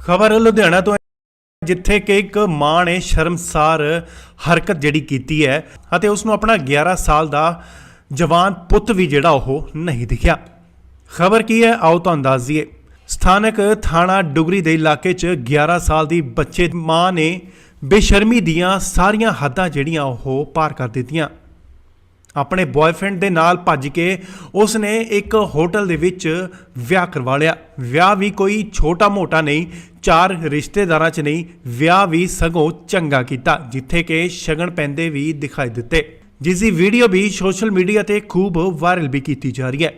ਖਬਰ ਲੁਧਿਆਣਾ ਤੋਂ ਜਿੱਥੇ ਕਿ ਇੱਕ ਮਾਂ ਨੇ ਸ਼ਰਮਸਾਰ ਹਰਕਤ ਜਿਹੜੀ ਕੀਤੀ ਹੈ ਅਤੇ ਉਸ ਨੂੰ ਆਪਣਾ 11 ਸਾਲ ਦਾ ਜਵਾਨ ਪੁੱਤ ਵੀ ਜਿਹੜਾ ਉਹ ਨਹੀਂ ਦਿਖਿਆ। ਖਬਰ ਕੀ ਹੈ ਆਓ ਤੁਹਾਨੂੰ ਦੱਸ ਦਈਏ। ਸਥਾਨਕ ਥਾਣਾ ਡੁਗਰੀ ਦੇ ਇਲਾਕੇ 'ਚ 11 ਸਾਲ ਦੀ ਬੱਚੇ ਦੀ ਮਾਂ ਨੇ ਬੇਸ਼ਰਮੀ ਦੀਆਂ ਸਾਰੀਆਂ ਹੱਦਾਂ ਜਿਹੜੀਆਂ ਉਹ ਪਾਰ ਕਰ ਦਿੱਤੀਆਂ। ਆਪਣੇ ਬॉयਫ੍ਰੈਂਡ ਦੇ ਨਾਲ ਭੱਜ ਕੇ ਉਸ ਨੇ ਇੱਕ ਹੋਟਲ ਦੇ ਵਿੱਚ ਵਿਆਹ ਕਰਵਾ ਲਿਆ। ਵਿਆਹ ਵੀ ਕੋਈ ਛੋਟਾ ਮੋਟਾ ਨਹੀਂ, 4 ਰਿਸ਼ਤੇਦਾਰਾਂ 'ਚ ਨਹੀਂ, ਵਿਆਹ ਵੀ ਸਗੋਂ ਚੰਗਾ ਕੀਤਾ, ਜਿੱਥੇ ਕਿ ਸ਼ਗਨ ਪੈਂਦੇ ਵੀ ਦਿਖਾਈ ਦਿੱਤੇ, ਜਿਸ ਦੀ ਵੀਡੀਓ ਵੀ ਸੋਸ਼ਲ ਮੀਡੀਆ ਤੇ ਖੂਬ ਵਾਇਰਲ ਵੀ ਕੀਤੀ ਜਾ ਰਹੀ ਹੈ।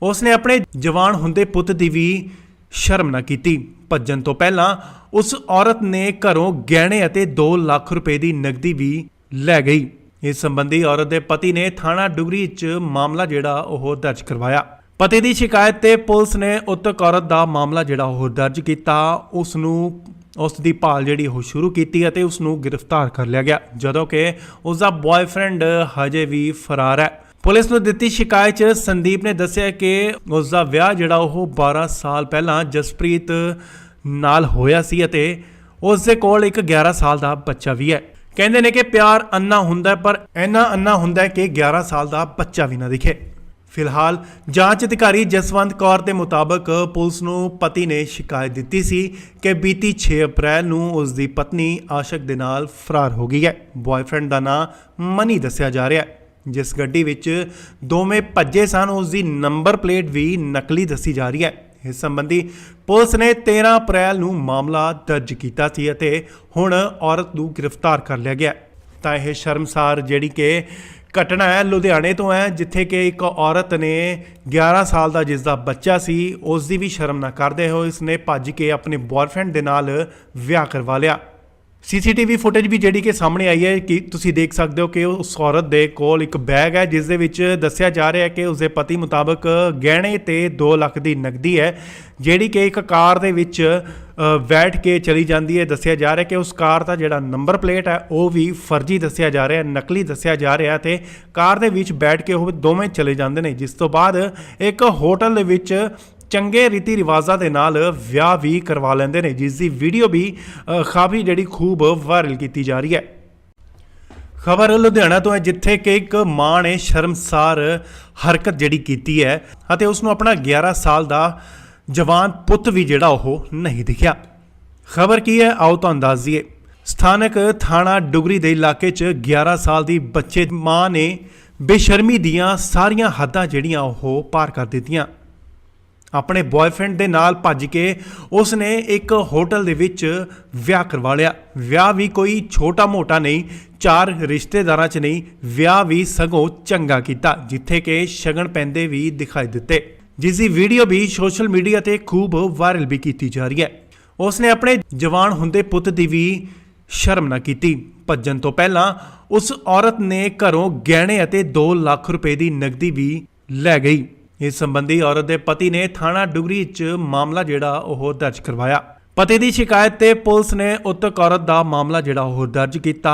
ਉਸ ਨੇ ਆਪਣੇ ਜਵਾਨ ਹੁੰਦੇ ਪੁੱਤ ਦੀ ਵੀ ਸ਼ਰਮ ਨਾ ਕੀਤੀ। ਭੱਜਣ ਤੋਂ ਪਹਿਲਾਂ ਉਸ ਔਰਤ ਨੇ ਘਰੋਂ ਗਹਿਣੇ ਅਤੇ 2 ਲੱਖ ਰੁਪਏ ਦੀ ਨਕਦੀ ਵੀ ਲੈ ਗਈ। ਇਸ ਸੰਬੰਧੀ ਔਰਤ ਦੇ ਪਤੀ ਨੇ ਥਾਣਾ ਡੁਗਰੀ 'ਚ ਮਾਮਲਾ ਜਿਹੜਾ ਉਹ ਦਰਜ ਕਰਵਾਇਆ। ਪਤੀ ਦੀ ਸ਼ਿਕਾਇਤ ਤੇ ਪੁਲਿਸ ਨੇ ਉਕਤ ਔਰਤ ਦਾ ਮਾਮਲਾ ਜਿਹੜਾ ਉਹ ਦਰਜ ਕੀਤਾ। ਉਸ ਦੀ ਭਾਲ ਜਿਹੜੀ ਉਹ ਸ਼ੁਰੂ ਕੀਤੀ ਅਤੇ ਉਸ ਨੂੰ ਗ੍ਰਿਫਤਾਰ ਕਰ ਲਿਆ ਗਿਆ, ਜਦੋਂ ਕਿ ਉਸ ਦਾ ਬॉयਫ੍ਰੈਂਡ ਹਜੇ ਵੀ ਫਰਾਰ ਹੈ। ਪੁਲਿਸ ਨੂੰ ਦਿੱਤੀ ਸ਼ਿਕਾਇਤ 'ਚ ਸੰਦੀਪ ਨੇ ਦੱਸਿਆ ਕਿ ਉਸ ਦਾ ਵਿਆਹ ਜਿਹੜਾ ਉਹ 12 ਸਾਲ ਪਹਿਲਾਂ ਜਸਪ੍ਰੀਤ ਨਾਲ ਹੋਇਆ ਸੀ ਅਤੇ ਉਸ ਦੇ ਕੋਲ ਇੱਕ 11 ਸਾਲ ਦਾ ਬੱਚਾ ਵੀ ਹੈ। ਕਹਿੰਦੇ ਨੇ ਕਿ ਪਿਆਰ ਅੰਨਾ ਹੁੰਦਾ, ਪਰ ਇੰਨਾ ਅੰਨਾ ਹੁੰਦਾ ਕਿ 11 ਸਾਲ ਦਾ ਬੱਚਾ ਵੀ ਨਾ ਦਿਖੇ। ਫਿਲਹਾਲ ਜਾਂਚ ਅਧਿਕਾਰੀ ਜਸਵੰਤ ਕੌਰ ਦੇ ਮੁਤਾਬਕ ਪੁਲਿਸ ਨੂੰ ਪਤੀ ਨੇ ਸ਼ਿਕਾਇਤ ਦਿੱਤੀ ਸੀ ਕਿ ਬੀਤੀ 6 ਅਪ੍ਰੈਲ ਨੂੰ ਉਸ ਦੀ ਪਤਨੀ ਆਸ਼ਕ ਦੇ ਨਾਲ ਫਰਾਰ ਹੋ ਗਈ ਹੈ। ਬॉयਫ੍ਰੈਂਡ ਦਾ ਨਾਂ ਮਨੀ ਦੱਸਿਆ ਜਾ ਰਿਹਾ ਹੈ। ਜਿਸ ਗੱਡੀ ਵਿੱਚ ਦੋਵੇਂ ਭੱਜੇ ਸਨ ਉਸ ਦੀ ਨੰਬਰ ਪਲੇਟ ਵੀ ਨਕਲੀ ਦੱਸੀ ਜਾ ਰਹੀ ਹੈ। ਇਸ ਸੰਬੰਧੀ ਪੁਲਿਸ ਨੇ 13 ਅਪ੍ਰੈਲ ਨੂੰ ਮਾਮਲਾ ਦਰਜ ਕੀਤਾ ਸੀ ਅਤੇ ਹੁਣ ਔਰਤ ਨੂੰ ਗ੍ਰਿਫਤਾਰ ਕਰ ਲਿਆ ਗਿਆ। ਤਾਂ ਇਹ ਸ਼ਰਮਸਾਰ ਜਿਹੜੀ ਕਿ ਘਟਨਾ ਹੈ ਲੁਧਿਆਣੇ ਤੋਂ ਹੈ, ਜਿੱਥੇ ਕਿ ਇੱਕ ਔਰਤ ਨੇ 11 ਸਾਲ ਦਾ ਜਿਸ ਦਾ ਬੱਚਾ ਸੀ ਉਸ ਦੀ ਵੀ ਸ਼ਰਮ ਨਾ ਕਰਦੇ ਹੋਏ ਇਸਨੇ ਭੱਜ ਕੇ ਆਪਣੇ ਬॉयਫ੍ਰੈਂਡ ਦੇ ਨਾਲ ਵਿਆਹ ਕਰਵਾ ਲਿਆ। ਸੀਸੀਟੀਵੀ ਫੁਟੇਜ ਵੀ ਜਿਹੜੀ ਕਿ ਸਾਹਮਣੇ ਆਈ ਹੈ ਕਿ ਤੁਸੀਂ ਦੇਖ ਸਕਦੇ ਹੋ ਕਿ ਉਸ ਔਰਤ ਦੇ ਕੋਲ ਇੱਕ ਬੈਗ ਹੈ ਜਿਸ ਦੇ ਵਿੱਚ ਦੱਸਿਆ ਜਾ ਰਿਹਾ ਹੈ ਕਿ ਉਸਦੇ ਪਤੀ ਮੁਤਾਬਕ ਗਹਿਣੇ ਤੇ 2 ਲੱਖ ਦੀ ਨਕਦੀ ਹੈ, ਜਿਹੜੀ ਕਿ ਇੱਕ ਕਾਰ ਦੇ ਵਿੱਚ ਬੈਠ ਕੇ ਚਲੀ ਜਾਂਦੀ ਹੈ। ਦੱਸਿਆ ਜਾ ਰਿਹਾ ਕਿ ਉਸ ਕਾਰ ਦਾ ਜਿਹੜਾ ਨੰਬਰ ਪਲੇਟ ਹੈ ਉਹ ਵੀ ਫਰਜ਼ੀ ਦੱਸਿਆ ਜਾ ਰਿਹਾ, ਨਕਲੀ ਦੱਸਿਆ ਜਾ ਰਿਹਾ ਤੇ ਕਾਰ ਦੇ ਵਿੱਚ ਬੈਠ ਕੇ ਉਹ ਦੋਵੇਂ ਚਲੇ ਜਾਂਦੇ ਨੇ, ਜਿਸ ਤੋਂ ਬਾਅਦ ਇੱਕ ਹੋਟਲ ਦੇ ਵਿੱਚ ਚੰਗੇ ਰੀਤੀ ਰਿਵਾਜ਼ਾਂ ਦੇ ਨਾਲ ਵਿਆਹ ਵੀ ਕਰਵਾ ਲੈਂਦੇ ਨੇ, ਜਿਸ ਦੀ ਵੀਡੀਓ ਵੀ ਕਾਫੀ ਜਿਹੜੀ ਖੂਬ ਵਾਇਰਲ ਕੀਤੀ ਜਾ ਰਹੀ ਹੈ। ਖਬਰ ਲੁਧਿਆਣਾ ਤੋਂ ਹੈ, ਜਿੱਥੇ ਕਿ ਇੱਕ ਮਾਂ ਨੇ ਸ਼ਰਮਸਾਰ ਹਰਕਤ ਜਿਹੜੀ ਕੀਤੀ ਹੈ ਅਤੇ ਉਸ ਨੂੰ ਆਪਣਾ 11 ਸਾਲ ਦਾ ਜਵਾਨ ਪੁੱਤ ਵੀ ਜਿਹੜਾ ਉਹ ਨਹੀਂ ਦਿਖਿਆ। ਖਬਰ ਕੀ ਹੈ ਆਓ ਤੁਹਾਨੂੰ ਦੱਸ ਦਈਏ। ਸਥਾਨਕ ਥਾਣਾ ਡੁਗਰੀ ਦੇ ਇਲਾਕੇ 'ਚ 11 ਸਾਲ ਦੀ ਬੱਚੇ ਦੀ ਮਾਂ ਨੇ ਬੇਸ਼ਰਮੀ ਦੀਆਂ ਸਾਰੀਆਂ ਹੱਦਾਂ ਜਿਹੜੀਆਂ ਉਹ ਪਾਰ ਕਰ ਦਿੱਤੀਆਂ। ਆਪਣੇ ਬॉयਫ੍ਰੈਂਡ ਦੇ ਨਾਲ ਭੱਜ ਕੇ ਉਸ ਨੇ ਇੱਕ ਹੋਟਲ ਦੇ ਵਿੱਚ ਵਿਆਹ ਕਰਵਾ ਲਿਆ। ਵਿਆਹ ਵੀ ਕੋਈ ਛੋਟਾ ਮੋਟਾ ਨਹੀਂ, 4 ਰਿਸ਼ਤੇਦਾਰਾਂ 'ਚ ਨਹੀਂ, ਵਿਆਹ ਵੀ ਸਗੋਂ ਚੰਗਾ ਕੀਤਾ, ਜਿੱਥੇ ਕਿ ਸ਼ਗਨ ਪੈਂਦੇ ਵੀ ਦਿਖਾਈ ਦਿੱਤੇ, ਜਿਸ ਦੀ ਵੀਡੀਓ ਵੀ ਸੋਸ਼ਲ ਮੀਡੀਆ ਤੇ ਖੂਬ ਵਾਇਰਲ ਵੀ ਕੀਤੀ ਜਾ ਰਹੀ ਹੈ। ਉਸ ਨੇ ਆਪਣੇ ਜਵਾਨ ਹੁੰਦੇ ਪੁੱਤ ਦੀ ਵੀ ਸ਼ਰਮ ਨਾ ਕੀਤੀ। ਭੱਜਣ ਤੋਂ ਪਹਿਲਾਂ ਉਸ ਔਰਤ ਨੇ ਘਰੋਂ ਗਹਿਣੇ ਅਤੇ 2 ਲੱਖ ਰੁਪਏ ਦੀ ਨਕਦੀ ਵੀ ਲੈ ਗਈ। ਇਸ ਸੰਬੰਧੀ ਔਰਤ ਦੇ ਪਤੀ ਨੇ ਥਾਣਾ ਡੁਗਰੀ 'ਚ ਮਾਮਲਾ ਜਿਹੜਾ ਉਹ ਦਰਜ ਕਰਵਾਇਆ। ਪਤੀ ਦੀ ਸ਼ਿਕਾਇਤ ਤੇ ਪੁਲਿਸ ਨੇ ਉਕਤ ਔਰਤ ਦਾ ਮਾਮਲਾ ਜਿਹੜਾ ਉਹ ਦਰਜ ਕੀਤਾ।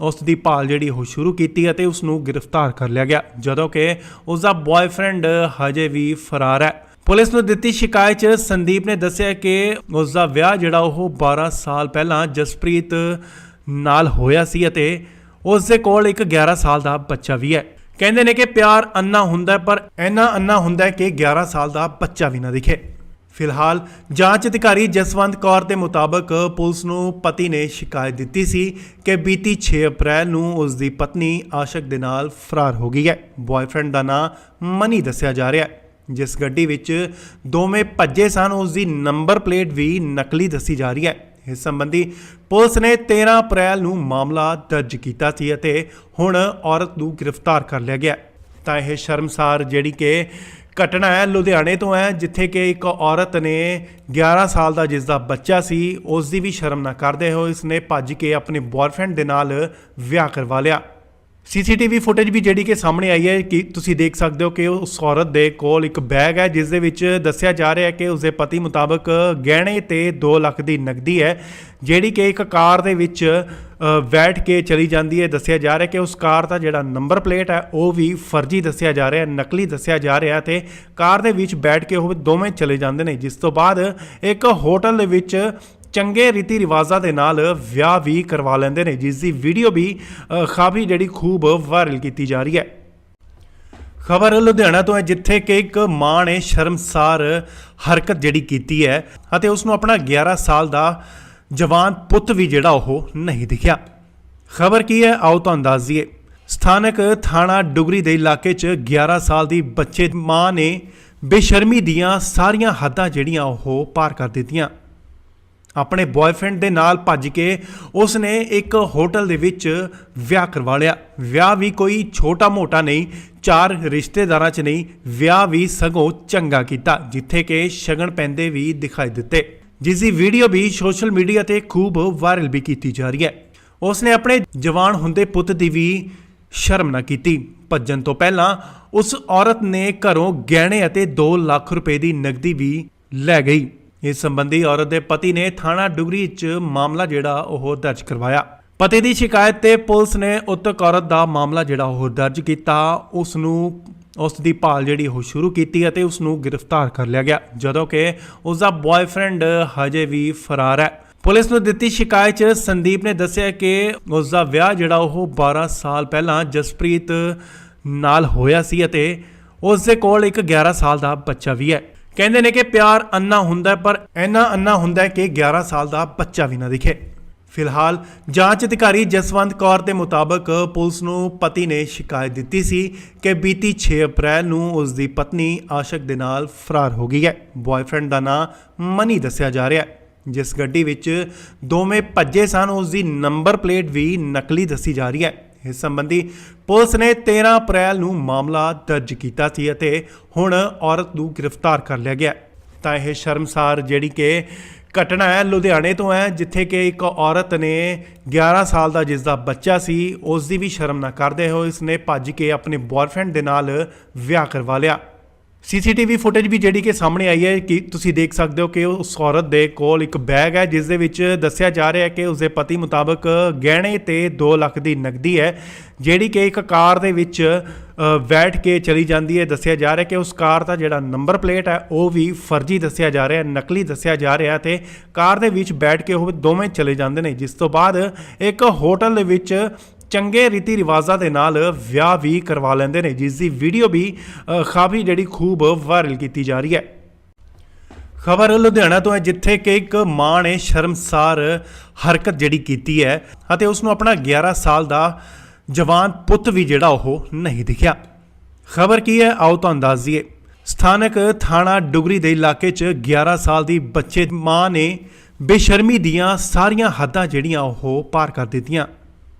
ਉਸ ਦੀ ਭਾਲ ਜਿਹੜੀ ਉਹ ਸ਼ੁਰੂ ਕੀਤੀ ਅਤੇ ਉਸ ਨੂੰ ਗ੍ਰਿਫਤਾਰ ਕਰ ਲਿਆ ਗਿਆ, ਜਦੋਂ ਕਿ ਉਸ ਦਾ ਬॉयਫ੍ਰੈਂਡ ਹਜੇ ਵੀ ਫਰਾਰ ਹੈ। ਪੁਲਿਸ ਨੂੰ ਦਿੱਤੀ ਸ਼ਿਕਾਇਤ 'ਚ ਸੰਦੀਪ ਨੇ ਦੱਸਿਆ ਕਿ ਉਸ ਦਾ ਵਿਆਹ ਜਿਹੜਾ ਉਹ 12 ਸਾਲ ਪਹਿਲਾਂ ਜਸਪ੍ਰੀਤ ਨਾਲ ਹੋਇਆ ਸੀ ਅਤੇ ਉਸ ਦੇ ਕੋਲ ਇੱਕ 11 ਸਾਲ ਦਾ ਬੱਚਾ ਵੀ ਹੈ। ਕਹਿੰਦੇ ਨੇ ਕਿ ਪਿਆਰ ਅੰਨਾ ਹੁੰਦਾ, ਪਰ ਇੰਨਾ ਅੰਨਾ ਹੁੰਦਾ ਕਿ 11 ਸਾਲ ਦਾ ਬੱਚਾ ਵੀ ਨਾ ਦਿਖੇ। ਫਿਲਹਾਲ ਜਾਂਚ ਅਧਿਕਾਰੀ ਜਸਵੰਤ ਕੌਰ ਦੇ ਮੁਤਾਬਕ ਪੁਲਿਸ ਨੂੰ ਪਤੀ ਨੇ ਸ਼ਿਕਾਇਤ ਦਿੱਤੀ ਸੀ ਕਿ ਬੀਤੀ 6 ਅਪ੍ਰੈਲ ਨੂੰ ਉਸ ਦੀ ਪਤਨੀ ਆਸ਼ਕ ਦੇ ਨਾਲ ਫਰਾਰ ਹੋ ਗਈ ਹੈ। ਬॉयਫ੍ਰੈਂਡ ਦਾ ਨਾਂ ਮਨੀ ਦੱਸਿਆ ਜਾ ਰਿਹਾ ਹੈ। ਜਿਸ ਗੱਡੀ ਵਿੱਚ ਦੋਵੇਂ ਭੱਜੇ ਸਨ ਉਸ ਦੀ ਨੰਬਰ ਪਲੇਟ ਵੀ ਨਕਲੀ ਦੱਸੀ ਜਾ ਰਹੀ ਹੈ। ਇਸ ਸੰਬੰਧੀ ਪੁਲਿਸ ਨੇ 13 ਅਪ੍ਰੈਲ ਨੂੰ ਮਾਮਲਾ ਦਰਜ ਕੀਤਾ ਸੀ ਅਤੇ ਹੁਣ ਔਰਤ ਨੂੰ ਗ੍ਰਿਫਤਾਰ ਕਰ ਲਿਆ ਗਿਆ। ਤਾਂ ਇਹ ਸ਼ਰਮਸਾਰ ਜਿਹੜੀ ਕਿ ਘਟਨਾ ਹੈ ਲੁਧਿਆਣੇ ਤੋਂ ਹੈ, ਜਿੱਥੇ ਕਿ ਇੱਕ ਔਰਤ ਨੇ 11 ਸਾਲ ਦਾ ਜਿਸ ਦਾ ਬੱਚਾ ਸੀ ਉਸ ਦੀ ਵੀ ਸ਼ਰਮ ਨਾ ਕਰਦੇ ਹੋਏ ਇਸਨੇ ਭੱਜ ਕੇ ਆਪਣੇ ਬॉयਫ੍ਰੈਂਡ ਦੇ ਨਾਲ ਵਿਆਹ ਕਰਵਾ ਲਿਆ। ਸੀਸੀਟੀਵੀ ਫੁਟੇਜ ਵੀ ਜਿਹੜੀ ਕਿ ਸਾਹਮਣੇ ਆਈ ਹੈ ਕਿ ਤੁਸੀਂ ਦੇਖ ਸਕਦੇ ਹੋ ਕਿ ਉਸ ਔਰਤ ਦੇ ਕੋਲ ਇੱਕ ਬੈਗ ਹੈ ਜਿਸ ਦੇ ਵਿੱਚ ਦੱਸਿਆ ਜਾ ਰਿਹਾ ਹੈ ਕਿ ਉਸਦੇ ਪਤੀ ਮੁਤਾਬਕ ਗਹਿਣੇ ਤੇ 2 ਲੱਖ ਦੀ ਨਕਦੀ ਹੈ ਜਿਹੜੀ ਕਿ ਇੱਕ ਕਾਰ ਦੇ ਵਿੱਚ ਬੈਠ ਕੇ ਚਲੀ ਜਾਂਦੀ ਹੈ। ਦੱਸਿਆ ਜਾ ਰਿਹਾ ਕਿ ਉਸ ਕਾਰ ਦਾ ਜਿਹੜਾ ਨੰਬਰ ਪਲੇਟ ਹੈ ਉਹ ਵੀ ਫਰਜ਼ੀ ਦੱਸਿਆ ਜਾ ਰਿਹਾ ਹੈ, ਨਕਲੀ ਦੱਸਿਆ ਜਾ ਰਿਹਾ ਤੇ ਕਾਰ ਦੇ ਵਿੱਚ ਬੈਠ ਕੇ ਉਹ ਦੋਵੇਂ ਚਲੇ ਜਾਂਦੇ ਨੇ, ਜਿਸ ਤੋਂ ਬਾਅਦ ਇੱਕ ਹੋਟਲ ਦੇ ਵਿੱਚ ਚੰਗੇ ਰੀਤੀ ਰਿਵਾਜ਼ਾਂ ਦੇ ਨਾਲ ਵਿਆਹ ਵੀ ਕਰਵਾ ਲੈਂਦੇ ਨੇ, ਜਿਸ ਦੀ ਵੀਡੀਓ ਵੀ ਕਾਫੀ ਜਿਹੜੀ ਖੂਬ ਵਾਇਰਲ ਕੀਤੀ ਜਾ ਰਹੀ ਹੈ। ਖਬਰ ਲੁਧਿਆਣਾ ਤੋਂ ਹੈ ਜਿੱਥੇ ਕਿ ਇੱਕ ਮਾਂ ਨੇ ਸ਼ਰਮਸਾਰ ਹਰਕਤ ਜਿਹੜੀ ਕੀਤੀ ਹੈ ਅਤੇ ਉਸ ਨੂੰ ਆਪਣਾ 11 ਸਾਲ ਦਾ ਜਵਾਨ ਪੁੱਤ ਵੀ ਜਿਹੜਾ ਉਹ ਨਹੀਂ ਦਿਖਿਆ। ਖਬਰ ਕੀ ਹੈ ਆਓ ਤੁਹਾਨੂੰ ਦੱਸ ਦਈਏ। ਸਥਾਨਕ ਥਾਣਾ ਡੁਗਰੀ ਦੇ ਇਲਾਕੇ 'ਚ 11 ਸਾਲ ਦੀ ਬੱਚੇ ਮਾਂ ਨੇ ਬੇਸ਼ਰਮੀ ਦੀਆਂ ਸਾਰੀਆਂ ਹੱਦਾਂ ਜਿਹੜੀਆਂ ਉਹ ਪਾਰ ਕਰ ਦਿੱਤੀਆਂ। ਆਪਣੇ ਬॉयਫ੍ਰੈਂਡ ਦੇ ਨਾਲ ਭੱਜ ਕੇ ਉਸ ਨੇ ਇੱਕ ਹੋਟਲ ਦੇ ਵਿੱਚ ਵਿਆਹ ਕਰਵਾ ਲਿਆ। ਵਿਆਹ ਵੀ ਕੋਈ ਛੋਟਾ ਮੋਟਾ ਨਹੀਂ, 4 ਰਿਸ਼ਤੇਦਾਰਾਂ 'ਚ ਨਹੀਂ, ਵਿਆਹ ਵੀ ਸਗੋਂ ਚੰਗਾ ਕੀਤਾ ਜਿੱਥੇ ਕਿ ਸ਼ਗਨ ਪੈਂਦੇ ਵੀ ਦਿਖਾਈ ਦਿੱਤੇ, ਜਿਸ ਦੀ ਵੀਡੀਓ ਵੀ ਸੋਸ਼ਲ ਮੀਡੀਆ ਤੇ ਖੂਬ ਵਾਇਰਲ ਵੀ ਕੀਤੀ ਜਾ ਰਹੀ ਹੈ। ਉਸ ਨੇ ਆਪਣੇ ਜਵਾਨ ਹੁੰਦੇ ਪੁੱਤ ਦੀ ਵੀ ਸ਼ਰਮ ਨਾ ਕੀਤੀ। ਭੱਜਣ ਤੋਂ ਪਹਿਲਾਂ ਉਸ ਔਰਤ ਨੇ ਘਰੋਂ ਗਹਿਣੇ ਅਤੇ 2 ਲੱਖ ਰੁਪਏ ਦੀ ਨਕਦੀ ਵੀ ਲੈ ਗਈ। ਇਸ ਸੰਬੰਧੀ ਔਰਤ ਦੇ ਪਤੀ ਨੇ ਥਾਣਾ ਡੁਗਰੀ 'ਚ ਮਾਮਲਾ ਜਿਹੜਾ ਉਹ ਦਰਜ ਕਰਵਾਇਆ। ਪਤੀ ਦੀ ਸ਼ਿਕਾਇਤ ਤੇ ਪੁਲਿਸ ਨੇ ਉਕਤ ਔਰਤ ਦਾ ਮਾਮਲਾ ਜਿਹੜਾ ਉਹ ਦਰਜ ਕੀਤਾ। ਉਸ ਦੀ ਭਾਲ ਜਿਹੜੀ ਉਹ ਸ਼ੁਰੂ ਕੀਤੀ ਅਤੇ ਉਸ ਨੂੰ ਗ੍ਰਿਫਤਾਰ ਕਰ ਲਿਆ ਗਿਆ, ਜਦੋਂ ਕਿ ਉਸ ਦਾ ਬॉयਫ੍ਰੈਂਡ ਹਜੇ ਵੀ ਫਰਾਰ ਹੈ। ਪੁਲਿਸ ਨੂੰ ਦਿੱਤੀ ਸ਼ਿਕਾਇਤ 'ਚ ਸੰਦੀਪ ਨੇ ਦੱਸਿਆ ਕਿ ਉਸ ਦਾ ਵਿਆਹ ਜਿਹੜਾ ਉਹ 12 ਸਾਲ ਪਹਿਲਾਂ ਜਸਪ੍ਰੀਤ ਨਾਲ ਹੋਇਆ ਸੀ ਅਤੇ ਉਸ ਦੇ ਕੋਲ ਇੱਕ 11 ਸਾਲ ਦਾ ਬੱਚਾ ਵੀ ਹੈ। ਕਹਿੰਦੇ ਨੇ ਕਿ ਪਿਆਰ ਅੰਨਾ ਹੁੰਦਾ ਪਰ ਇੰਨਾ ਅੰਨਾ ਹੁੰਦਾ ਕਿ 11 ਸਾਲ ਦਾ ਬੱਚਾ ਵੀ ਨਾ ਦਿਖੇ। ਫਿਲਹਾਲ ਜਾਂਚ ਅਧਿਕਾਰੀ ਜਸਵੰਤ ਕੌਰ ਦੇ ਮੁਤਾਬਕ ਪੁਲਿਸ ਨੂੰ ਪਤੀ ਨੇ ਸ਼ਿਕਾਇਤ ਦਿੱਤੀ ਸੀ ਕਿ ਬੀਤੀ 6 ਅਪ੍ਰੈਲ ਨੂੰ ਉਸ ਦੀ ਪਤਨੀ ਆਸ਼ਕ ਦੇ ਨਾਲ ਫਰਾਰ ਹੋ ਗਈ ਹੈ। ਬॉयਫ੍ਰੈਂਡ ਦਾ ਨਾਂ ਮਨੀ ਦੱਸਿਆ ਜਾ ਰਿਹਾ ਹੈ। ਜਿਸ ਗੱਡੀ ਵਿੱਚ ਦੋਵੇਂ ਭੱਜੇ ਸਨ ਉਸ ਦੀ ਨੰਬਰ ਪਲੇਟ ਵੀ ਨਕਲੀ ਦੱਸੀ ਜਾ ਰਹੀ ਹੈ। ਇਸ ਸੰਬੰਧੀ ਪੁਲਿਸ ਨੇ 13 ਅਪ੍ਰੈਲ ਨੂੰ ਮਾਮਲਾ ਦਰਜ ਕੀਤਾ ਸੀ ਅਤੇ ਹੁਣ ਔਰਤ ਨੂੰ ਗ੍ਰਿਫਤਾਰ ਕਰ ਲਿਆ ਗਿਆ। ਤਾਂ ਇਹ ਸ਼ਰਮਸਾਰ ਜਿਹੜੀ ਕਿ ਘਟਨਾ ਹੈ ਲੁਧਿਆਣੇ ਤੋਂ ਹੈ, ਜਿੱਥੇ ਕਿ ਇੱਕ ਔਰਤ ਨੇ 11 ਸਾਲ ਦਾ ਜਿਸ ਦਾ ਬੱਚਾ ਸੀ ਉਸ ਦੀ ਵੀ ਸ਼ਰਮ ਨਾ ਕਰਦੇ ਹੋਏ ਇਸਨੇ ਭੱਜ ਕੇ ਆਪਣੇ ਬॉयਫ੍ਰੈਂਡ ਦੇ ਨਾਲ ਵਿਆਹ ਕਰਵਾ ਲਿਆ। ਸੀਸੀਟੀਵੀ ਫੁਟੇਜ ਵੀ ਜਿਹੜੀ ਕਿ ਸਾਹਮਣੇ ਆਈ ਹੈ ਕਿ ਤੁਸੀਂ ਦੇਖ ਸਕਦੇ ਹੋ ਕਿ ਉਸ ਔਰਤ ਦੇ ਕੋਲ ਇੱਕ ਬੈਗ ਹੈ ਜਿਸ ਦੇ ਵਿੱਚ ਦੱਸਿਆ ਜਾ ਰਿਹਾ ਹੈ ਕਿ ਉਸਦੇ ਪਤੀ ਮੁਤਾਬਕ ਗਹਿਣੇ ਤੇ 2 ਲੱਖ ਦੀ ਨਕਦੀ ਹੈ ਜਿਹੜੀ ਕਿ ਇੱਕ ਕਾਰ ਦੇ ਵਿੱਚ ਬੈਠ ਕੇ ਚਲੀ ਜਾਂਦੀ ਹੈ। ਦੱਸਿਆ ਜਾ ਰਿਹਾ ਕਿ ਉਸ ਕਾਰ ਦਾ ਜਿਹੜਾ ਨੰਬਰ ਪਲੇਟ ਹੈ ਉਹ ਵੀ ਫਰਜ਼ੀ ਦੱਸਿਆ ਜਾ ਰਿਹਾ, ਨਕਲੀ ਦੱਸਿਆ ਜਾ ਰਿਹਾ ਤੇ ਕਾਰ ਦੇ ਵਿੱਚ ਬੈਠ ਕੇ ਉਹ ਦੋਵੇਂ ਚਲੇ ਜਾਂਦੇ ਨੇ, ਜਿਸ ਤੋਂ ਬਾਅਦ ਇੱਕ ਹੋਟਲ ਦੇ ਵਿੱਚ ਚੰਗੇ ਰੀਤੀ ਰਿਵਾਜ਼ਾਂ ਦੇ ਨਾਲ ਵਿਆਹ ਵੀ ਕਰਵਾ ਲੈਂਦੇ ਨੇ, ਜਿਸ ਦੀ ਵੀਡੀਓ ਵੀ ਕਾਫੀ ਜਿਹੜੀ ਖੂਬ ਵਾਇਰਲ ਕੀਤੀ ਜਾ ਰਹੀ ਹੈ। ਖਬਰ ਲੁਧਿਆਣਾ ਤੋਂ ਹੈ ਜਿੱਥੇ ਕਿ ਇੱਕ ਮਾਂ ਨੇ ਸ਼ਰਮਸਾਰ ਹਰਕਤ ਜਿਹੜੀ ਕੀਤੀ ਹੈ ਅਤੇ ਉਸ ਨੂੰ ਆਪਣਾ 11 ਸਾਲ ਦਾ ਜਵਾਨ ਪੁੱਤ ਵੀ ਜਿਹੜਾ ਉਹ ਨਹੀਂ ਦਿਖਿਆ। ਖਬਰ ਕੀ ਹੈ ਆਓ ਤੁਹਾਨੂੰ ਦੱਸ ਦਈਏ। ਸਥਾਨਕ ਥਾਣਾ ਡੁਗਰੀ ਦੇ ਇਲਾਕੇ 'ਚ 11 ਸਾਲ ਦੀ ਬੱਚੇ ਮਾਂ ਨੇ ਬੇਸ਼ਰਮੀ ਦੀਆਂ ਸਾਰੀਆਂ ਹੱਦਾਂ ਜਿਹੜੀਆਂ ਉਹ ਪਾਰ ਕਰ ਦਿੱਤੀਆਂ।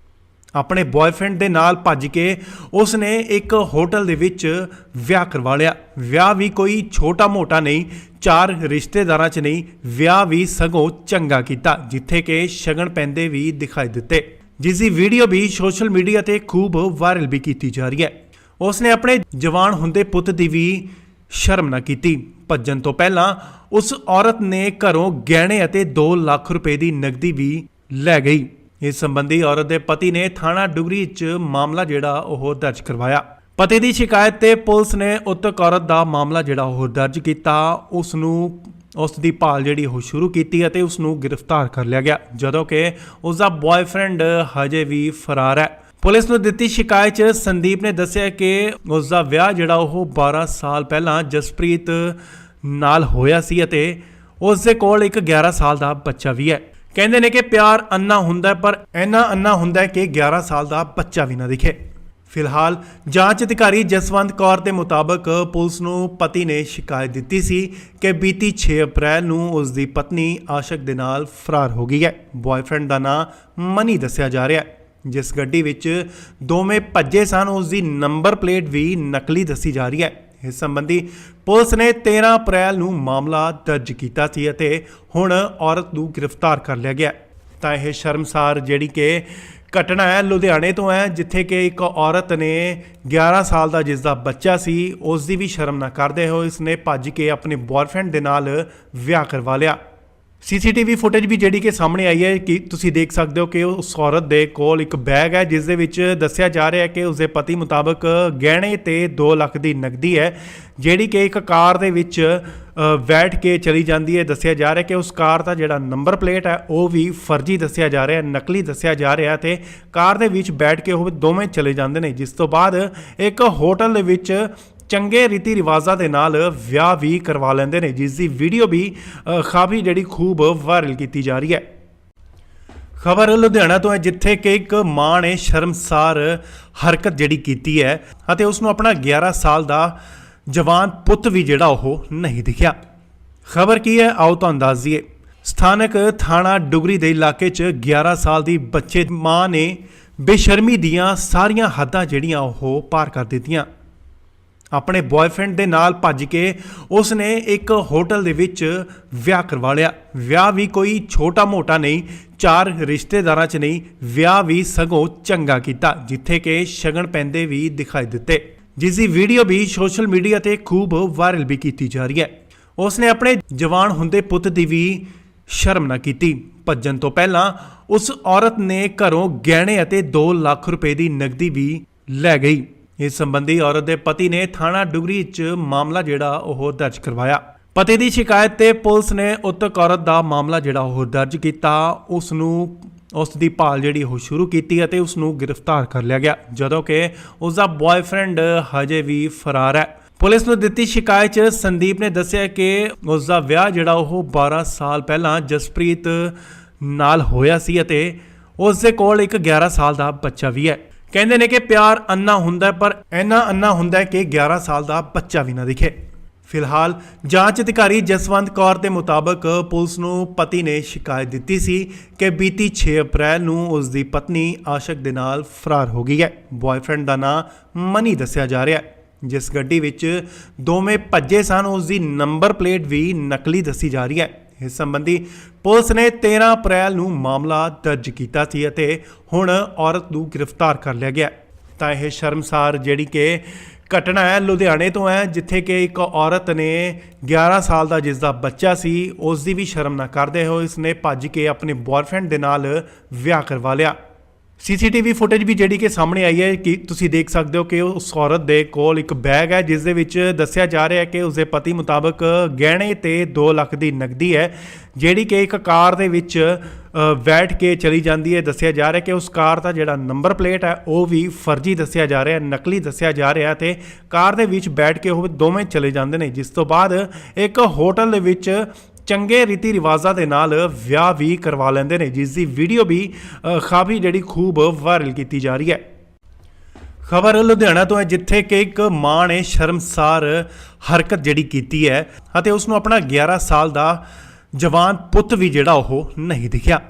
ਆਪਣੇ ਬॉयਫ੍ਰੈਂਡ ਦੇ ਨਾਲ ਭੱਜ ਕੇ ਉਸ ਨੇ ਇੱਕ ਹੋਟਲ ਦੇ ਵਿੱਚ ਵਿਆਹ ਕਰਵਾ ਲਿਆ। ਵਿਆਹ ਵੀ ਕੋਈ ਛੋਟਾ ਮੋਟਾ ਨਹੀਂ, 4 ਰਿਸ਼ਤੇਦਾਰਾਂ 'ਚ ਨਹੀਂ, ਵਿਆਹ ਵੀ ਸਗੋਂ ਚੰਗਾ ਕੀਤਾ ਜਿੱਥੇ ਕਿ ਸ਼ਗਨ ਪੈਂਦੇ ਵੀ ਦਿਖਾਈ ਦਿੱਤੇ, ਜਿਸ ਦੀ ਵੀਡੀਓ ਵੀ ਸੋਸ਼ਲ ਮੀਡੀਆ ਤੇ ਖੂਬ ਵਾਇਰਲ ਵੀ ਕੀਤੀ ਜਾ ਰਹੀ ਹੈ। ਉਸ ਨੇ ਆਪਣੇ ਜਵਾਨ ਹੁੰਦੇ ਪੁੱਤ ਦੀ ਵੀ ਸ਼ਰਮ ਨਾ ਕੀਤੀ। ਭੱਜਣ ਤੋਂ ਪਹਿਲਾਂ ਉਸ ਔਰਤ ਨੇ ਘਰੋਂ ਗਹਿਣੇ ਅਤੇ 2 ਲੱਖ ਰੁਪਏ ਦੀ ਨਕਦੀ ਵੀ ਲੈ ਗਈ। ਇਸ ਸੰਬੰਧੀ ਔਰਤ ਦੇ ਪਤੀ ਨੇ ਥਾਣਾ ਡੁਗਰੀ 'ਚ ਮਾਮਲਾ ਜਿਹੜਾ ਉਹ ਦਰਜ ਕਰਵਾਇਆ। ਪਤੀ ਦੀ ਸ਼ਿਕਾਇਤ ਤੇ ਪੁਲਿਸ ਨੇ ਉਕਤ ਔਰਤ ਦਾ ਮਾਮਲਾ ਜਿਹੜਾ ਉਹ ਦਰਜ ਕੀਤਾ। ਉਸ ਦੀ ਭਾਲ ਜਿਹੜੀ ਉਹ ਸ਼ੁਰੂ ਕੀਤੀ ਅਤੇ ਉਸ ਨੂੰ ਗ੍ਰਿਫਤਾਰ ਕਰ ਲਿਆ ਗਿਆ, ਜਦੋਂ ਕਿ ਉਸ ਦਾ ਬॉयਫ੍ਰੈਂਡ ਹਜੇ ਵੀ ਫਰਾਰ ਹੈ। ਪੁਲਿਸ ਨੂੰ ਦਿੱਤੀ ਸ਼ਿਕਾਇਤ 'ਚ ਸੰਦੀਪ ਨੇ ਦੱਸਿਆ ਕਿ ਉਸ ਦਾ ਵਿਆਹ ਜਿਹੜਾ ਉਹ 12 ਸਾਲ ਪਹਿਲਾਂ ਜਸਪ੍ਰੀਤ ਨਾਲ ਹੋਇਆ ਸੀ ਅਤੇ ਉਸ ਦੇ ਕੋਲ ਇੱਕ 11 ਸਾਲ ਦਾ ਬੱਚਾ ਵੀ ਹੈ। ਕਹਿੰਦੇ ਨੇ ਕਿ ਪਿਆਰ ਅੰਨਾ ਹੁੰਦਾ ਪਰ ਇੰਨਾ ਅੰਨਾ ਹੁੰਦਾ ਕਿ 11 ਸਾਲ ਦਾ ਬੱਚਾ ਵੀ ਨਾ ਦਿਖੇ। ਫਿਲਹਾਲ ਜਾਂਚ ਅਧਿਕਾਰੀ ਜਸਵੰਤ ਕੌਰ ਦੇ ਮੁਤਾਬਕ ਪੁਲਿਸ ਨੂੰ ਪਤੀ ਨੇ ਸ਼ਿਕਾਇਤ ਦਿੱਤੀ ਸੀ ਕਿ ਬੀਤੀ 6 ਅਪ੍ਰੈਲ ਨੂੰ ਉਸ ਦੀ ਪਤਨੀ ਆਸ਼ਕ ਦੇ ਨਾਲ ਫਰਾਰ ਹੋ ਗਈ ਹੈ। ਬॉयਫ੍ਰੈਂਡ ਦਾ ਨਾਂ ਮਨੀ ਦੱਸਿਆ ਜਾ ਰਿਹਾ ਹੈ। ਜਿਸ ਗੱਡੀ ਵਿੱਚ ਦੋਵੇਂ ਭੱਜੇ ਸਨ ਉਸ ਦੀ ਨੰਬਰ ਪਲੇਟ ਵੀ ਨਕਲੀ ਦੱਸੀ ਜਾ ਰਹੀ ਹੈ। ਇਸ ਸੰਬੰਧੀ ਪੁਲਿਸ ਨੇ 13 ਅਪ੍ਰੈਲ ਨੂੰ ਮਾਮਲਾ ਦਰਜ ਕੀਤਾ ਸੀ ਅਤੇ ਹੁਣ ਔਰਤ ਨੂੰ ਗ੍ਰਿਫਤਾਰ ਕਰ ਲਿਆ ਗਿਆ। ਤਾਂ ਇਹ ਸ਼ਰਮਸਾਰ ਜਿਹੜੀ ਕਿ ਘਟਨਾ ਹੈ ਲੁਧਿਆਣੇ ਤੋਂ ਹੈ, ਜਿੱਥੇ ਕਿ ਇੱਕ ਔਰਤ ਨੇ 11 ਸਾਲ ਦਾ ਜਿਸ ਦਾ ਬੱਚਾ ਸੀ ਉਸ ਦੀ ਵੀ ਸ਼ਰਮ ਨਾ ਕਰਦੇ ਹੋਏ ਇਸਨੇ ਭੱਜ ਕੇ ਆਪਣੇ ਬॉयਫ੍ਰੈਂਡ ਦੇ ਨਾਲ ਵਿਆਹ ਕਰਵਾ ਲਿਆ। ਸੀਸੀਟੀਵੀ ਫੁਟੇਜ ਵੀ ਜਿਹੜੀ ਕਿ ਸਾਹਮਣੇ ਆਈ ਹੈ ਕਿ ਤੁਸੀਂ ਦੇਖ ਸਕਦੇ ਹੋ ਕਿ ਉਸ ਔਰਤ ਦੇ ਕੋਲ ਇੱਕ ਬੈਗ ਹੈ ਜਿਸ ਦੇ ਵਿੱਚ ਦੱਸਿਆ ਜਾ ਰਿਹਾ ਹੈ ਕਿ ਉਸਦੇ ਪਤੀ ਮੁਤਾਬਕ ਗਹਿਣੇ ਤੇ 2 ਲੱਖ ਦੀ ਨਕਦੀ ਹੈ, ਜਿਹੜੀ ਕਿ ਇੱਕ ਕਾਰ ਦੇ ਵਿੱਚ ਬੈਠ ਕੇ ਚਲੀ ਜਾਂਦੀ ਹੈ। ਦੱਸਿਆ ਜਾ ਰਿਹਾ ਕਿ ਉਸ ਕਾਰ ਦਾ ਜਿਹੜਾ ਨੰਬਰ ਪਲੇਟ ਹੈ ਉਹ ਵੀ ਫਰਜ਼ੀ ਦੱਸਿਆ ਜਾ ਰਿਹਾ, ਨਕਲੀ ਦੱਸਿਆ ਜਾ ਰਿਹਾ ਤੇ ਕਾਰ ਦੇ ਵਿੱਚ ਬੈਠ ਕੇ ਉਹ ਦੋਵੇਂ ਚਲੇ ਜਾਂਦੇ ਨੇ, ਜਿਸ ਤੋਂ ਬਾਅਦ ਇੱਕ ਹੋਟਲ ਦੇ ਵਿੱਚ ਚੰਗੇ ਰੀਤੀ ਰਿਵਾਜ਼ਾਂ ਦੇ ਨਾਲ ਵਿਆਹ ਵੀ ਕਰਵਾ ਲੈਂਦੇ ਨੇ, ਜਿਸ ਦੀ ਵੀਡੀਓ ਵੀ ਕਾਫੀ ਜਿਹੜੀ ਖੂਬ ਵਾਇਰਲ ਕੀਤੀ ਜਾ ਰਹੀ ਹੈ। ਖਬਰ ਲੁਧਿਆਣਾ ਤੋਂ ਹੈ, ਜਿੱਥੇ ਕਿ ਇੱਕ ਮਾਂ ਨੇ ਸ਼ਰਮਸਾਰ ਹਰਕਤ ਜਿਹੜੀ ਕੀਤੀ ਹੈ ਅਤੇ ਉਸ ਨੂੰ ਆਪਣਾ 11 ਸਾਲ ਦਾ ਜਵਾਨ ਪੁੱਤ ਵੀ ਜਿਹੜਾ ਉਹ ਨਹੀਂ ਦਿਖਿਆ। ਖਬਰ ਕੀ ਹੈ ਆਓ ਤੁਹਾਨੂੰ ਦੱਸ ਦਈਏ। ਸਥਾਨਕ ਥਾਣਾ ਡੁਗਰੀ ਦੇ ਇਲਾਕੇ 'ਚ 11 ਸਾਲ ਦੀ ਬੱਚੇ ਦੀ ਮਾਂ ਨੇ ਬੇਸ਼ਰਮੀ ਦੀਆਂ ਸਾਰੀਆਂ ਹੱਦਾਂ ਜਿਹੜੀਆਂ ਉਹ ਪਾਰ ਕਰ ਦਿੱਤੀਆਂ। ਆਪਣੇ ਬॉयਫ੍ਰੈਂਡ ਦੇ ਨਾਲ ਭੱਜ ਕੇ ਉਸ ਨੇ ਇੱਕ ਹੋਟਲ ਦੇ ਵਿੱਚ ਵਿਆਹ ਕਰਵਾ ਲਿਆ। ਵਿਆਹ ਵੀ ਕੋਈ ਛੋਟਾ ਮੋਟਾ ਨਹੀਂ, 4 ਰਿਸ਼ਤੇਦਾਰਾਂ 'ਚ ਨਹੀਂ, ਵਿਆਹ ਵੀ ਸਗੋਂ ਚੰਗਾ ਕੀਤਾ, ਜਿੱਥੇ ਕਿ ਸ਼ਗਨ ਪੈਂਦੇ ਵੀ ਦਿਖਾਈ ਦਿੱਤੇ, ਜਿਸ ਦੀ ਵੀਡੀਓ ਵੀ ਸੋਸ਼ਲ ਮੀਡੀਆ ਤੇ ਖੂਬ ਵਾਇਰਲ ਵੀ ਕੀਤੀ ਜਾ ਰਹੀ ਹੈ। ਉਸ ਨੇ ਆਪਣੇ ਜਵਾਨ ਹੁੰਦੇ ਪੁੱਤ ਦੀ ਵੀ ਸ਼ਰਮ ਨਾ ਕੀਤੀ। ਭੱਜਣ ਤੋਂ ਪਹਿਲਾਂ ਉਸ ਔਰਤ ਨੇ ਘਰੋਂ ਗਹਿਣੇ ਅਤੇ 2 ਲੱਖ ਰੁਪਏ ਦੀ ਨਕਦੀ ਵੀ ਲੈ ਗਈ। ਇਸ ਸੰਬੰਧੀ ਔਰਤ ਦੇ ਪਤੀ ਨੇ ਥਾਣਾ ਡੁਗਰੀ 'ਚ ਮਾਮਲਾ ਜਿਹੜਾ ਉਹ ਦਰਜ ਕਰਵਾਇਆ। ਪਤੀ ਦੀ ਸ਼ਿਕਾਇਤ ਤੇ ਪੁਲਿਸ ਨੇ ਉਕਤ ਔਰਤ ਦਾ ਮਾਮਲਾ ਜਿਹੜਾ ਉਹ ਦਰਜ ਕੀਤਾ। ਉਸ ਦੀ ਭਾਲ ਜਿਹੜੀ ਉਹ ਸ਼ੁਰੂ ਕੀਤੀ ਅਤੇ ਉਸ ਨੂੰ ਗ੍ਰਿਫਤਾਰ ਕਰ ਲਿਆ ਗਿਆ, ਜਦੋਂ ਕਿ ਉਸ ਦਾ ਬॉयਫ੍ਰੈਂਡ ਹਜੇ ਵੀ ਫਰਾਰ ਹੈ। ਪੁਲਿਸ ਨੂੰ ਦਿੱਤੀ ਸ਼ਿਕਾਇਤ 'ਚ ਸੰਦੀਪ ਨੇ ਦੱਸਿਆ ਕਿ ਉਸ ਦਾ ਵਿਆਹ ਜਿਹੜਾ ਉਹ 12 ਸਾਲ ਪਹਿਲਾਂ ਜਸਪ੍ਰੀਤ ਨਾਲ ਹੋਇਆ ਸੀ ਅਤੇ ਉਸ ਦੇ ਕੋਲ ਇੱਕ 11 ਸਾਲ ਦਾ ਬੱਚਾ ਵੀ ਹੈ। ਕਹਿੰਦੇ ਨੇ ਕਿ ਪਿਆਰ ਅੰਨਾ ਹੁੰਦਾ, ਪਰ ਇੰਨਾ ਅੰਨਾ ਹੁੰਦਾ ਕਿ 11 ਸਾਲ ਦਾ ਬੱਚਾ ਵੀ ਨਾ ਦਿਖੇ। ਫਿਲਹਾਲ ਜਾਂਚ ਅਧਿਕਾਰੀ ਜਸਵੰਤ ਕੌਰ ਦੇ ਮੁਤਾਬਕ ਪੁਲਿਸ ਨੂੰ ਪਤੀ ਨੇ ਸ਼ਿਕਾਇਤ ਦਿੱਤੀ ਸੀ ਕਿ ਬੀਤੀ 6 ਅਪ੍ਰੈਲ ਨੂੰ ਉਸ ਦੀ ਪਤਨੀ ਆਸ਼ਕ ਦੇ ਨਾਲ ਫਰਾਰ ਹੋ ਗਈ ਹੈ। ਬॉयਫ੍ਰੈਂਡ ਦਾ ਨਾਂ ਮਨੀ ਦੱਸਿਆ ਜਾ ਰਿਹਾ ਹੈ। ਜਿਸ ਗੱਡੀ ਵਿੱਚ ਦੋਵੇਂ ਭੱਜੇ ਸਨ ਉਸ ਦੀ ਨੰਬਰ ਪਲੇਟ ਵੀ ਨਕਲੀ ਦੱਸੀ ਜਾ ਰਹੀ ਹੈ। ਇਸ ਸੰਬੰਧੀ ਪੁਲਿਸ ਨੇ 13 ਅਪ੍ਰੈਲ ਨੂੰ ਮਾਮਲਾ ਦਰਜ ਕੀਤਾ ਸੀ ਅਤੇ ਹੁਣ ਔਰਤ ਨੂੰ ਗ੍ਰਿਫਤਾਰ ਕਰ ਲਿਆ ਗਿਆ। ਤਾਂ ਇਹ ਸ਼ਰਮਸਾਰ ਜਿਹੜੀ ਕਿ ਘਟਨਾ ਹੈ ਲੁਧਿਆਣੇ ਤੋਂ ਹੈ, ਜਿੱਥੇ ਕਿ ਇੱਕ ਔਰਤ ਨੇ 11 ਸਾਲ ਦਾ ਜਿਸ ਦਾ ਬੱਚਾ ਸੀ ਉਸ ਦੀ ਵੀ ਸ਼ਰਮ ਨਾ ਕਰਦੇ ਹੋਏ ਇਸਨੇ ਭੱਜ ਕੇ ਆਪਣੇ ਬॉयਫ੍ਰੈਂਡ ਦੇ ਨਾਲ ਵਿਆਹ ਕਰਵਾ ਲਿਆ। ਸੀਸੀਟੀਵੀ ਫੁਟੇਜ ਵੀ ਜਿਹੜੀ ਕਿ ਸਾਹਮਣੇ ਆਈ ਹੈ ਕਿ ਤੁਸੀਂ ਦੇਖ ਸਕਦੇ ਹੋ ਕਿ ਉਸ ਔਰਤ ਦੇ ਕੋਲ ਇੱਕ ਬੈਗ ਹੈ ਜਿਸ ਦੇ ਵਿੱਚ ਦੱਸਿਆ ਜਾ ਰਿਹਾ ਹੈ ਕਿ ਉਸਦੇ ਪਤੀ ਮੁਤਾਬਕ ਗਹਿਣੇ ਤੇ 2 ਲੱਖ ਦੀ ਨਕਦੀ ਹੈ, ਜਿਹੜੀ ਕਿ ਇੱਕ ਕਾਰ ਦੇ ਵਿੱਚ ਬੈਠ ਕੇ ਚਲੀ ਜਾਂਦੀ ਹੈ। ਦੱਸਿਆ ਜਾ ਰਿਹਾ ਕਿ ਉਸ ਕਾਰ ਦਾ ਜਿਹੜਾ ਨੰਬਰ ਪਲੇਟ ਹੈ ਉਹ ਵੀ ਫਰਜ਼ੀ ਦੱਸਿਆ ਜਾ ਰਿਹਾ, ਨਕਲੀ ਦੱਸਿਆ ਜਾ ਰਿਹਾ ਤੇ ਕਾਰ ਦੇ ਵਿੱਚ ਬੈਠ ਕੇ ਉਹ ਦੋਵੇਂ ਚਲੇ ਜਾਂਦੇ ਨੇ, ਜਿਸ ਤੋਂ ਬਾਅਦ ਇੱਕ ਹੋਟਲ ਦੇ ਵਿੱਚ ਚੰਗੇ ਰੀਤੀ ਰਿਵਾਜ਼ਾਂ ਦੇ ਨਾਲ ਵਿਆਹ ਵੀ ਕਰਵਾ ਲੈਂਦੇ ਨੇ, ਜਿਸ ਦੀ ਵੀਡੀਓ ਵੀ ਕਾਫੀ ਜਿਹੜੀ ਖੂਬ ਵਾਇਰਲ ਕੀਤੀ ਜਾ ਰਹੀ ਹੈ। ਖਬਰ ਲੁਧਿਆਣਾ ਤੋਂ ਹੈ, ਜਿੱਥੇ ਕਿ ਇੱਕ ਮਾਂ ਨੇ ਸ਼ਰਮਸਾਰ ਹਰਕਤ ਜਿਹੜੀ ਕੀਤੀ ਹੈ ਅਤੇ ਉਸ ਨੂੰ ਆਪਣਾ 11 ਸਾਲ ਦਾ ਜਵਾਨ ਪੁੱਤ ਵੀ ਜਿਹੜਾ ਉਹ ਨਹੀਂ ਦਿਖਿਆ।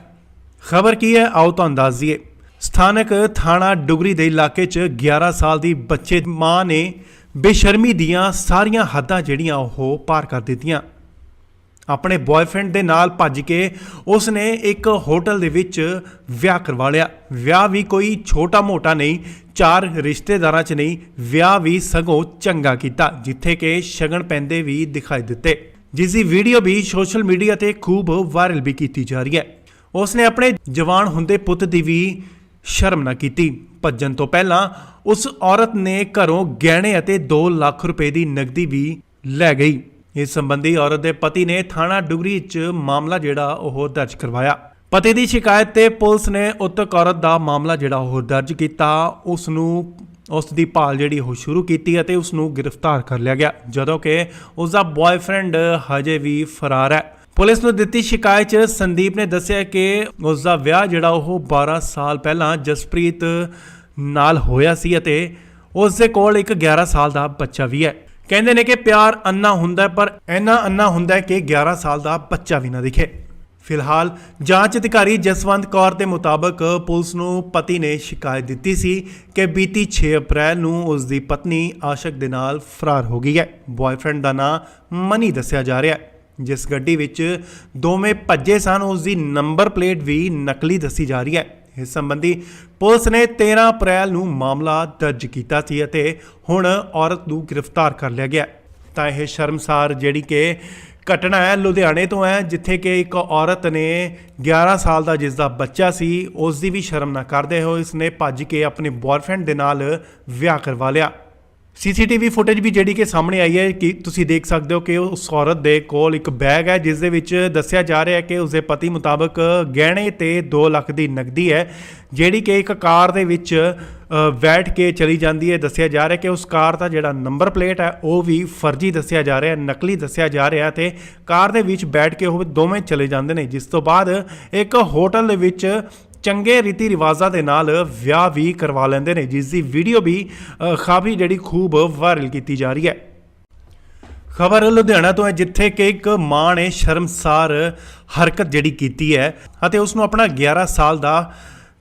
ਖਬਰ ਕੀ ਹੈ ਆਓ ਤੁਹਾਨੂੰ ਦੱਸ ਦਈਏ। ਸਥਾਨਕ ਥਾਣਾ ਡੁਗਰੀ ਦੇ ਇਲਾਕੇ 'ਚ 11 ਸਾਲ ਦੀ ਬੱਚੇ ਦੀ ਮਾਂ ਨੇ ਬੇਸ਼ਰਮੀ ਦੀਆਂ ਸਾਰੀਆਂ ਹੱਦਾਂ ਜਿਹੜੀਆਂ ਉਹ ਪਾਰ ਕਰ ਦਿੱਤੀਆਂ। ਆਪਣੇ ਬॉयਫ੍ਰੈਂਡ ਦੇ ਨਾਲ ਭੱਜ ਕੇ ਉਸ ਨੇ ਇੱਕ ਹੋਟਲ ਦੇ ਵਿੱਚ ਵਿਆਹ ਕਰਵਾ ਲਿਆ। ਵਿਆਹ ਵੀ ਕੋਈ ਛੋਟਾ ਮੋਟਾ ਨਹੀਂ, 4 ਰਿਸ਼ਤੇਦਾਰਾਂ 'ਚ ਨਹੀਂ, ਵਿਆਹ ਵੀ ਸਗੋਂ ਚੰਗਾ ਕੀਤਾ, ਜਿੱਥੇ ਕਿ ਸ਼ਗਨ ਪੈਂਦੇ ਵੀ ਦਿਖਾਈ ਦਿੱਤੇ, ਜਿਸ ਦੀ ਵੀਡੀਓ ਵੀ ਸੋਸ਼ਲ ਮੀਡੀਆ ਤੇ ਖੂਬ ਵਾਇਰਲ ਵੀ ਕੀਤੀ ਜਾ ਰਹੀ ਹੈ। ਉਸ ਨੇ ਆਪਣੇ ਜਵਾਨ ਹੁੰਦੇ ਪੁੱਤ ਦੀ ਵੀ ਸ਼ਰਮ ਨਾ ਕੀਤੀ। ਭੱਜਣ ਤੋਂ ਪਹਿਲਾਂ ਉਸ ਔਰਤ ਨੇ ਘਰੋਂ ਗਹਿਣੇ ਅਤੇ 2 ਲੱਖ ਰੁਪਏ ਦੀ ਨਕਦੀ ਵੀ ਲੈ ਗਈ। ਇਸ ਸੰਬੰਧੀ ਔਰਤ ਦੇ ਪਤੀ ਨੇ ਥਾਣਾ ਡੁਗਰੀ 'ਚ ਮਾਮਲਾ ਜਿਹੜਾ ਉਹ ਦਰਜ ਕਰਵਾਇਆ। ਪਤੀ ਦੀ ਸ਼ਿਕਾਇਤ ਤੇ ਪੁਲਿਸ ਨੇ ਉਕਤ ਔਰਤ ਦਾ ਮਾਮਲਾ ਜਿਹੜਾ ਉਹ ਦਰਜ ਕੀਤਾ। ਉਸ ਦੀ ਭਾਲ ਜਿਹੜੀ ਉਹ ਸ਼ੁਰੂ ਕੀਤੀ ਅਤੇ ਉਸ ਨੂੰ ਗ੍ਰਿਫਤਾਰ ਕਰ ਲਿਆ ਗਿਆ, ਜਦੋਂ ਕਿ ਉਸ ਦਾ ਬॉयਫ੍ਰੈਂਡ ਹਜੇ ਵੀ ਫਰਾਰ ਹੈ। ਪੁਲਿਸ ਨੂੰ ਦਿੱਤੀ ਸ਼ਿਕਾਇਤ 'ਚ ਸੰਦੀਪ ਨੇ ਦੱਸਿਆ ਕਿ ਉਸ ਦਾ ਵਿਆਹ ਜਿਹੜਾ ਉਹ 12 ਸਾਲ ਪਹਿਲਾਂ ਜਸਪ੍ਰੀਤ ਨਾਲ ਹੋਇਆ ਸੀ ਅਤੇ ਉਸ ਦੇ ਕੋਲ ਇੱਕ 11 ਸਾਲ ਦਾ ਬੱਚਾ ਵੀ ਹੈ। ਕਹਿੰਦੇ ਨੇ ਕਿ ਪਿਆਰ ਅੰਨਾ ਹੁੰਦਾ, ਪਰ ਇੰਨਾ ਅੰਨਾ ਹੁੰਦਾ ਕਿ 11 ਸਾਲ ਦਾ ਬੱਚਾ ਵੀ ਨਾ ਦਿਖੇ। ਫਿਲਹਾਲ ਜਾਂਚ ਅਧਿਕਾਰੀ ਜਸਵੰਤ ਕੌਰ ਦੇ ਮੁਤਾਬਕ ਪੁਲਿਸ ਨੂੰ ਪਤੀ ਨੇ ਸ਼ਿਕਾਇਤ ਦਿੱਤੀ ਸੀ ਕਿ ਬੀਤੀ 6 ਅਪ੍ਰੈਲ ਨੂੰ ਉਸ ਦੀ ਪਤਨੀ ਆਸ਼ਕ ਦੇ ਨਾਲ ਫਰਾਰ ਹੋ ਗਈ ਹੈ। ਬॉयਫ੍ਰੈਂਡ ਦਾ ਨਾਂ ਮਨੀ ਦੱਸਿਆ ਜਾ ਰਿਹਾ ਹੈ। ਜਿਸ ਗੱਡੀ ਵਿੱਚ ਦੋਵੇਂ ਭੱਜੇ ਸਨ ਉਸ ਦੀ ਨੰਬਰ ਪਲੇਟ ਵੀ ਨਕਲੀ ਦੱਸੀ ਜਾ ਰਹੀ ਹੈ। ਇਸ ਸੰਬੰਧੀ ਪੁਲਿਸ ਨੇ 13 ਅਪ੍ਰੈਲ ਨੂੰ ਮਾਮਲਾ ਦਰਜ ਕੀਤਾ ਸੀ ਅਤੇ ਹੁਣ ਔਰਤ ਨੂੰ ਗ੍ਰਿਫਤਾਰ ਕਰ ਲਿਆ ਗਿਆ। ਤਾਂ ਇਹ ਸ਼ਰਮਸਾਰ ਜਿਹੜੀ ਕਿ ਘਟਨਾ ਹੈ ਲੁਧਿਆਣੇ ਤੋਂ ਹੈ, ਜਿੱਥੇ ਕਿ ਇੱਕ ਔਰਤ ਨੇ 11 ਸਾਲ ਦਾ ਜਿਸ ਦਾ ਬੱਚਾ ਸੀ ਉਸ ਦੀ ਵੀ ਸ਼ਰਮ ਨਾ ਕਰਦੇ ਹੋਏ ਇਸਨੇ ਭੱਜ ਕੇ ਆਪਣੇ ਬॉयਫ੍ਰੈਂਡ ਦੇ ਨਾਲ ਵਿਆਹ ਕਰਵਾ ਲਿਆ। ਸੀਸੀਟੀਵੀ ਫੁਟੇਜ ਵੀ ਜਿਹੜੀ ਕਿ ਸਾਹਮਣੇ ਆਈ ਹੈ ਕਿ ਤੁਸੀਂ ਦੇਖ ਸਕਦੇ ਹੋ ਕਿ ਉਸ ਔਰਤ ਦੇ ਕੋਲ ਇੱਕ ਬੈਗ ਹੈ ਜਿਸ ਦੇ ਵਿੱਚ ਦੱਸਿਆ ਜਾ ਰਿਹਾ ਹੈ ਕਿ ਉਸਦੇ ਪਤੀ ਮੁਤਾਬਕ ਗਹਿਣੇ ਤੇ 2 ਲੱਖ ਦੀ ਨਕਦੀ ਹੈ, ਜਿਹੜੀ ਕਿ ਇੱਕ ਕਾਰ ਦੇ ਵਿੱਚ ਬੈਠ ਕੇ ਚਲੀ ਜਾਂਦੀ ਹੈ। ਦੱਸਿਆ ਜਾ ਰਿਹਾ ਕਿ ਉਸ ਕਾਰ ਦਾ ਜਿਹੜਾ ਨੰਬਰ ਪਲੇਟ ਹੈ ਉਹ ਵੀ ਫਰਜ਼ੀ ਦੱਸਿਆ ਜਾ ਰਿਹਾ, ਨਕਲੀ ਦੱਸਿਆ ਜਾ ਰਿਹਾ ਤੇ ਕਾਰ ਦੇ ਵਿੱਚ ਬੈਠ ਕੇ ਉਹ ਦੋਵੇਂ ਚਲੇ ਜਾਂਦੇ ਨੇ, ਜਿਸ ਤੋਂ ਬਾਅਦ ਇੱਕ ਹੋਟਲ ਦੇ ਵਿੱਚ ਚੰਗੇ ਰੀਤੀ ਰਿਵਾਜ਼ਾਂ ਦੇ ਨਾਲ ਵਿਆਹ ਵੀ ਕਰਵਾ ਲੈਂਦੇ ਨੇ, ਜਿਸ ਦੀ ਵੀਡੀਓ ਵੀ ਕਾਫੀ ਜਿਹੜੀ ਖੂਬ ਵਾਇਰਲ ਕੀਤੀ ਜਾ ਰਹੀ ਹੈ। ਖਬਰ ਲੁਧਿਆਣਾ ਤੋਂ ਹੈ, ਜਿੱਥੇ ਕਿ ਇੱਕ ਮਾਂ ਨੇ ਸ਼ਰਮਸਾਰ ਹਰਕਤ ਜਿਹੜੀ ਕੀਤੀ ਹੈ ਅਤੇ ਉਸ ਨੂੰ ਆਪਣਾ 11 ਸਾਲ ਦਾ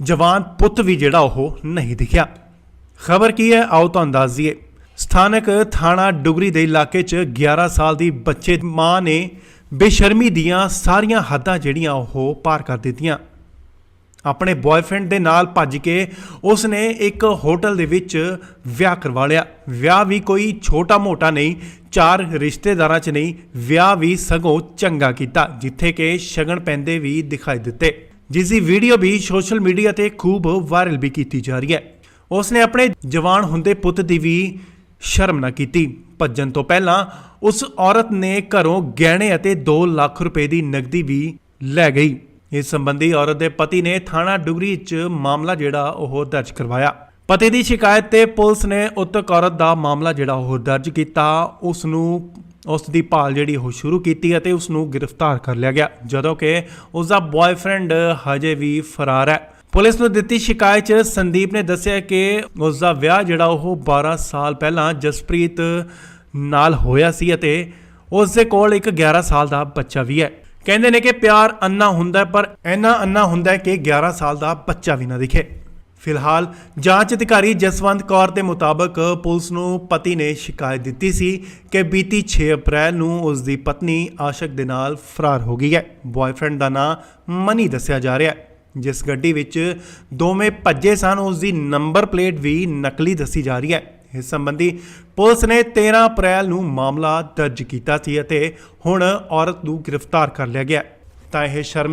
ਜਵਾਨ ਪੁੱਤ ਵੀ ਜਿਹੜਾ ਉਹ ਨਹੀਂ ਦਿਖਿਆ। ਖਬਰ ਕੀ ਹੈ ਆਓ ਤੁਹਾਨੂੰ ਦੱਸ ਦਈਏ। ਸਥਾਨਕ ਥਾਣਾ ਡੁਗਰੀ ਦੇ ਇਲਾਕੇ 'ਚ 11 ਸਾਲ ਦੀ ਬੱਚੇ ਦੀ ਮਾਂ ਨੇ ਬੇਸ਼ਰਮੀ ਦੀਆਂ ਸਾਰੀਆਂ ਹੱਦਾਂ ਜਿਹੜੀਆਂ ਉਹ ਪਾਰ ਕਰ ਦਿੱਤੀਆਂ। ਆਪਣੇ ਬॉयਫ੍ਰੈਂਡ ਦੇ ਨਾਲ ਭੱਜ ਕੇ ਉਸ ਨੇ ਇੱਕ ਹੋਟਲ ਦੇ ਵਿੱਚ ਵਿਆਹ ਕਰਵਾ ਲਿਆ। ਵਿਆਹ ਵੀ ਕੋਈ ਛੋਟਾ ਮੋਟਾ ਨਹੀਂ, 4 ਰਿਸ਼ਤੇਦਾਰਾਂ 'ਚ ਨਹੀਂ, ਵਿਆਹ ਵੀ ਸਗੋਂ ਚੰਗਾ ਕੀਤਾ, ਜਿੱਥੇ ਕਿ ਸ਼ਗਨ ਪੈਂਦੇ ਵੀ ਦਿਖਾਈ ਦਿੱਤੇ, ਜਿਸ ਦੀ ਵੀਡੀਓ ਵੀ ਸੋਸ਼ਲ ਮੀਡੀਆ ਤੇ ਖੂਬ ਵਾਇਰਲ ਵੀ ਕੀਤੀ ਜਾ ਰਹੀ ਹੈ। ਉਸ ਨੇ ਆਪਣੇ ਜਵਾਨ ਹੁੰਦੇ ਪੁੱਤ ਦੀ ਵੀ ਸ਼ਰਮ ਨਾ ਕੀਤੀ। ਭੱਜਣ ਤੋਂ ਪਹਿਲਾਂ ਉਸ ਔਰਤ ਨੇ ਘਰੋਂ ਗਹਿਣੇ ਅਤੇ 2 ਲੱਖ ਰੁਪਏ ਦੀ ਨਕਦੀ ਵੀ ਲੈ ਗਈ। ਇਸ ਸੰਬੰਧੀ ਔਰਤ ਦੇ ਪਤੀ ਨੇ ਥਾਣਾ ਡੁਗਰੀ 'ਚ ਮਾਮਲਾ ਜਿਹੜਾ ਉਹ ਦਰਜ ਕਰਵਾਇਆ। ਪਤੀ ਦੀ ਸ਼ਿਕਾਇਤ ਤੇ ਪੁਲਿਸ ਨੇ ਉਕਤ ਔਰਤ ਦਾ ਮਾਮਲਾ ਜਿਹੜਾ ਉਹ ਦਰਜ ਕੀਤਾ, ਉਸ ਦੀ ਭਾਲ ਜਿਹੜੀ ਉਹ ਸ਼ੁਰੂ ਕੀਤੀ ਅਤੇ ਉਸ ਨੂੰ ਗ੍ਰਿਫਤਾਰ ਕਰ ਲਿਆ ਗਿਆ, ਜਦੋਂ ਕਿ ਉਸ ਦਾ ਬॉयਫ੍ਰੈਂਡ ਹਜੇ ਵੀ ਫਰਾਰ ਹੈ। ਪੁਲਿਸ ਨੂੰ ਦਿੱਤੀ ਸ਼ਿਕਾਇਤ 'ਚ ਸੰਦੀਪ ਨੇ ਦੱਸਿਆ ਕਿ ਉਸ ਦਾ ਵਿਆਹ ਜਿਹੜਾ ਉਹ 12 ਸਾਲ ਪਹਿਲਾਂ ਜਸਪ੍ਰੀਤ ਨਾਲ ਹੋਇਆ ਸੀ ਅਤੇ ਉਸ ਦੇ ਕੋਲ ਇੱਕ 11 ਸਾਲ ਦਾ ਬੱਚਾ ਵੀ ਹੈ। ਕਹਿੰਦੇ ਨੇ ਕਿ ਪਿਆਰ ਅੰਨਾ ਹੁੰਦਾ, ਪਰ ਇੰਨਾ ਅੰਨਾ ਹੁੰਦਾ ਕਿ 11 ਸਾਲ ਦਾ ਬੱਚਾ ਵੀ ਨਾ ਦਿਖੇ। ਫਿਲਹਾਲ ਜਾਂਚ ਅਧਿਕਾਰੀ ਜਸਵੰਤ ਕੌਰ ਦੇ ਮੁਤਾਬਕ ਪੁਲਿਸ ਨੂੰ ਪਤੀ ਨੇ ਸ਼ਿਕਾਇਤ ਦਿੱਤੀ ਸੀ ਕਿ ਬੀਤੀ 6 ਅਪ੍ਰੈਲ ਨੂੰ ਉਸ ਦੀ ਪਤਨੀ ਆਸ਼ਕ ਦੇ ਨਾਲ ਫਰਾਰ ਹੋ ਗਈ ਹੈ। ਬॉयਫ੍ਰੈਂਡ ਦਾ ਨਾਂ ਮਨੀ ਦੱਸਿਆ ਜਾ ਰਿਹਾ ਹੈ। ਜਿਸ ਗੱਡੀ ਵਿੱਚ ਦੋਵੇਂ ਭੱਜੇ ਸਨ ਉਸ ਦੀ ਨੰਬਰ ਪਲੇਟ ਵੀ ਨਕਲੀ ਦੱਸੀ ਜਾ ਰਹੀ ਹੈ। ਇਸ ਸੰਬੰਧੀ ਪੁਲਿਸ ਨੇ 13 ਅਪ੍ਰੈਲ ਨੂੰ ਮਾਮਲਾ ਦਰਜ ਕੀਤਾ ਸੀ ਅਤੇ ਹੁਣ ਔਰਤ ਨੂੰ ਗ੍ਰਿਫਤਾਰ ਕਰ ਲਿਆ ਗਿਆ। ਤਾਂ ਇਹ ਸ਼ਰਮ